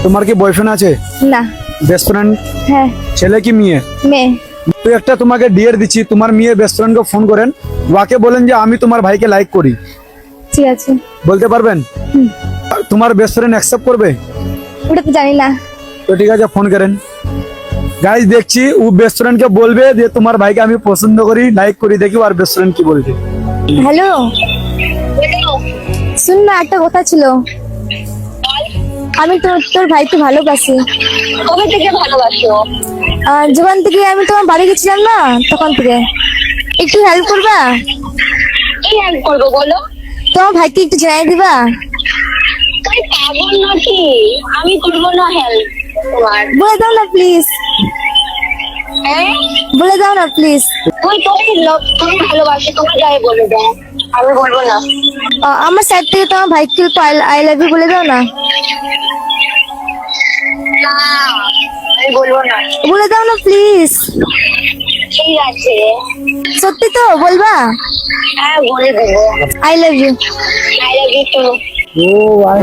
তোমার কি বয়ফ্রেন্ড আছে? না। Best friend? হ্যাঁ। ছেলে কি মেয়ে? মেয়ে। তো একটা তোমাকে ডিয়ার দিচ্ছি, তোমার মেয়ে বেস্ট ফ্রেন্ডকে ফোন করেন, ওকে বলেন যে আমি তোমার ভাইকে লাইক করি। ঠিক আছে। বলতে পারবেন? তোমার বেস্ট ফ্রেন্ড অ্যাকসেপ্ট করবে? ওটা তো জানি না। তো ঠিক আছে, ফোন করেন। গাইস দেখছি ও বেস্ট ফ্রেন্ডকে বলবে যে তোমার ভাইকে আমি পছন্দ করি, লাইক করি, দেখি আর বেস্ট ফ্রেন্ড কি বলবে। হ্যালো, শুন না, একটা কথা ছিল। আমি তোর ভাইকে ভালোবাসি। কবে থেকে ভালোবাসো? যখন থেকে আমি তোমার বাড়ি গেছিলাম না, তখন থেকে। একটু হেল্প করবা? কি হেল্প করবো বলো? তোমার ভাইকে একটু জানাই দিবা? তুমি পাগল নাকি? আমি করবো না হেল্প তোমার? বলে দাও না প্লিজ, হ্যাঁ? বলে দাও না প্লিজ। তুমি ভালোবাসো, তোমার গায়ে বলে দাও, আমি বলবো না। আমার সাইড থেকে তোমার ভাইকে আই লাভ ইউ বলে দাও না। না, আমি বলবো না। বলে দাও না প্লিজ। ঠিক আছে, সত্যি তো বলবা? হ্যাঁ বলে দেবো। I love you. I love you too. ও ভাই